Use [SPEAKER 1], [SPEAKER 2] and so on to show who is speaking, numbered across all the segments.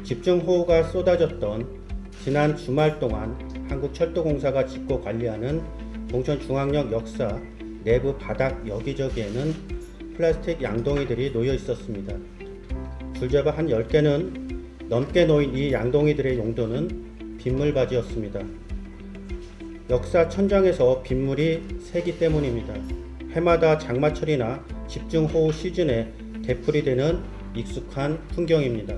[SPEAKER 1] 집중호우가 쏟아졌던 지난 주말 동안 한국철도공사가 짓고 관리하는 봉천중앙역 역사 내부 바닥 여기저기에는 플라스틱 양동이들이 놓여 있었습니다. 줄잡아 한 10개는 넘게 놓인 이 양동이들의 용도는 빗물바지였습니다. 역사 천장에서 빗물이 새기 때문입니다. 해마다 장마철이나 집중호우 시즌에 되풀이되는 익숙한 풍경입니다.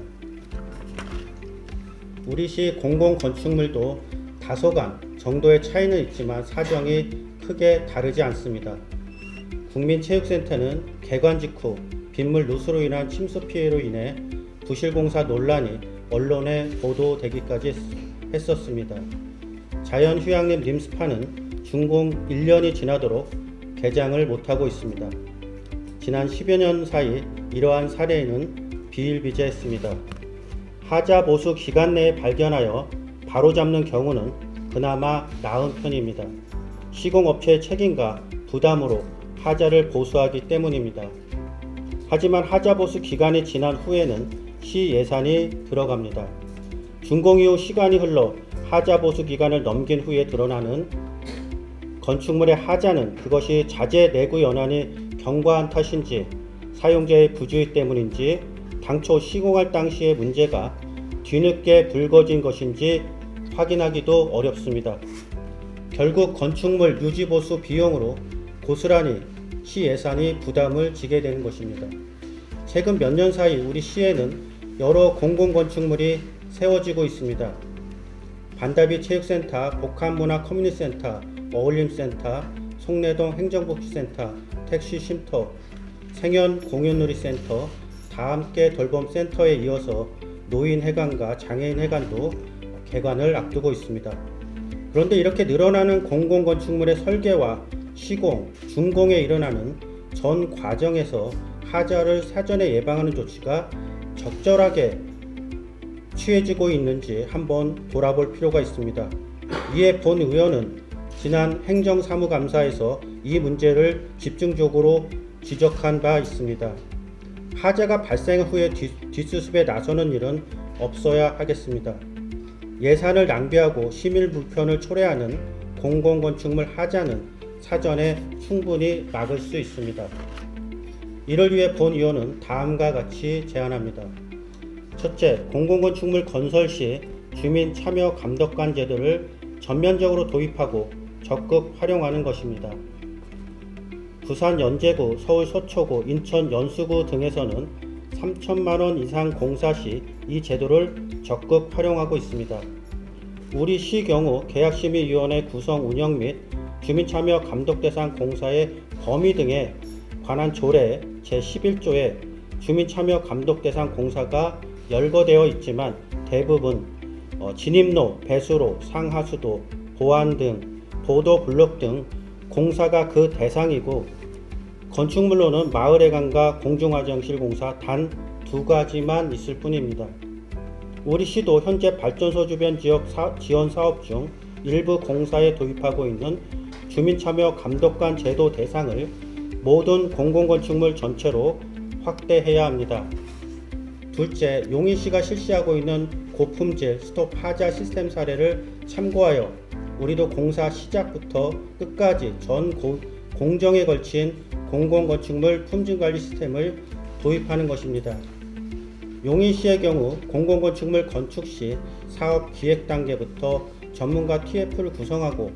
[SPEAKER 1] 우리 시 공공건축물도 다소간 정도의 차이는 있지만 사정이 크게 다르지 않습니다. 국민체육센터는 개관 직후 빗물 누수로 인한 침수 피해로 인해 부실공사 논란이 언론에 보도되기까지 했었습니다. 자연휴양림 림스파는 준공 1년이 지나도록 개장을 못하고 있습니다. 지난 10여 년 사이 이러한 사례는 비일비재했습니다. 하자 보수 기간 내에 발견하여 바로잡는 경우는 그나마 나은 편입니다. 시공업체의 책임과 부담으로 하자를 보수하기 때문입니다. 하지만 하자 보수 기간이 지난 후에는 시 예산이 들어갑니다. 준공 이후 시간이 흘러 하자 보수 기간을 넘긴 후에 드러나는 건축물의 하자는 그것이 자재 내구 연한이 경과한 탓인지 사용자의 부주의 때문인지 당초 시공할 당시의 문제가 뒤늦게 불거진 것인지 확인하기도 어렵습니다. 결국 건축물 유지보수 비용으로 고스란히 시 예산이 부담을 지게 되는 것입니다. 최근 몇 년 사이 우리 시에는 여러 공공건축물이 세워지고 있습니다. 반다비 체육센터, 복합문화 커뮤니티센터, 어울림센터, 송내동 행정복지센터, 택시쉼터, 생현 공연놀이센터, 다함께 돌봄센터에 이어서 노인회관과 장애인회관도 개관을 앞두고 있습니다. 그런데 이렇게 늘어나는 공공건축물의 설계와 시공, 준공에 일어나는 전 과정에서 하자를 사전에 예방하는 조치가 적절하게 취해지고 있는지 한번 돌아볼 필요가 있습니다. 이에 본 의원은 지난 행정사무감사에서 이 문제를 집중적으로 지적한 바 있습니다. 하자가 발생 후에 뒷수습에 나서는 일은 없어야 하겠습니다. 예산을 낭비하고 시민 불편을 초래하는 공공건축물 하자는 사전에 충분히 막을 수 있습니다. 이를 위해 본 의원은 다음과 같이 제안합니다. 첫째, 공공건축물 건설 시 주민 참여 감독관 제도를 전면적으로 도입하고 적극 활용하는 것입니다. 부산 연제구, 서울 서초구, 인천 연수구 등에서는 3천만 원 이상 공사 시 이 제도를 적극 활용하고 있습니다. 우리 시 경우 계약심의위원회 구성 운영 및 주민참여 감독 대상 공사의 범위 등에 관한 조례 제11조에 주민참여 감독 대상 공사가 열거되어 있지만 대부분 진입로, 배수로, 상하수도, 보안 등 보도 블록 등 공사가 그 대상이고 건축물로는 마을회관과 공중화장실 공사 단 2가지만 있을 뿐입니다. 우리 시도 현재 발전소 주변 지역 지원 사업 중 일부 공사에 도입하고 있는 주민참여 감독관 제도 대상을 모든 공공건축물 전체로 확대해야 합니다. 둘째, 용인시가 실시하고 있는 고품질 스톱 하자 시스템 사례를 참고하여 우리도 공사 시작부터 끝까지 전 공정에 걸친 공공건축물 품질관리 시스템을 도입하는 것입니다. 용인시의 경우 공공건축물 건축 시 사업 기획 단계부터 전문가 TF를 구성하고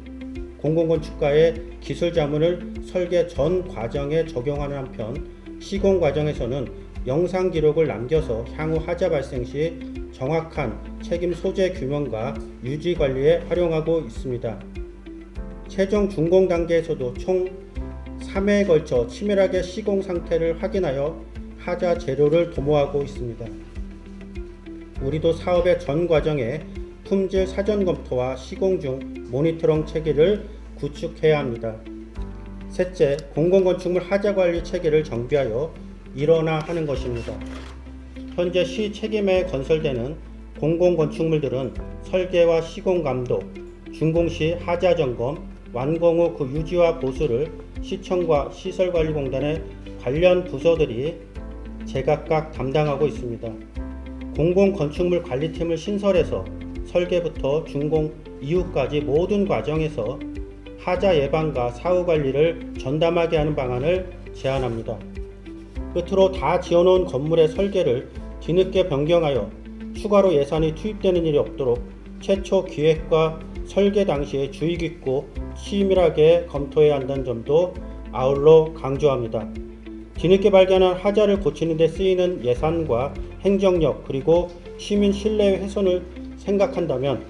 [SPEAKER 1] 공공건축가의 기술 자문을 설계 전 과정에 적용하는 한편 시공 과정에서는 영상 기록을 남겨서 향후 하자 발생 시 정확한 책임 소재 규명과 유지 관리에 활용하고 있습니다. 최종 준공 단계에서도 총 3회에 걸쳐 치밀하게 시공 상태를 확인하여 하자 재료를 도모하고 있습니다. 우리도 사업의 전 과정에 품질 사전 검토와 시공 중 모니터링 체계를 구축해야 합니다. 셋째, 공공건축물 하자 관리 체계를 정비하여 일원화하는 것입니다. 현재 시 책임에 건설되는 공공건축물들은 설계와 시공 감독, 준공 시 하자 점검, 완공 후 그 유지와 보수를 시청과 시설관리공단의 관련 부서들이 제각각 담당하고 있습니다. 공공건축물 관리팀을 신설해서 설계부터 준공 이후까지 모든 과정에서 하자 예방과 사후 관리를 전담하게 하는 방안을 제안합니다. 끝으로 다 지어놓은 건물의 설계를 뒤늦게 변경하여 추가로 예산이 투입되는 일이 없도록 최초 기획과 설계 당시에 주의 깊고 치밀하게 검토해야 한다는 점도 아울러 강조합니다. 뒤늦게 발견한 하자를 고치는 데 쓰이는 예산과 행정력 그리고 시민 신뢰 훼손을 생각한다면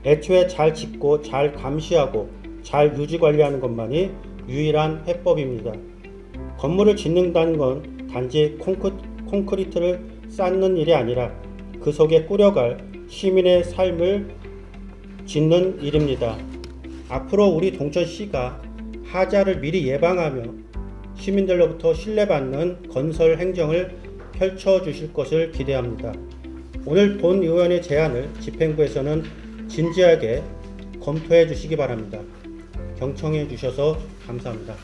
[SPEAKER 1] 애초에 잘 짓고 잘 감시하고 잘 유지 관리하는 것만이 유일한 해법입니다. 건물을 짓는다는 건 단지 콘크리트를 쌓는 일이 아니라 그 속에 꾸려갈 시민의 삶을 짓는 일입니다. 앞으로 우리 동천시가 하자를 미리 예방하며 시민들로부터 신뢰받는 건설 행정을 펼쳐주실 것을 기대합니다. 오늘 본 의원의 제안을 집행부에서는 진지하게 검토해 주시기 바랍니다. 경청해 주셔서 감사합니다.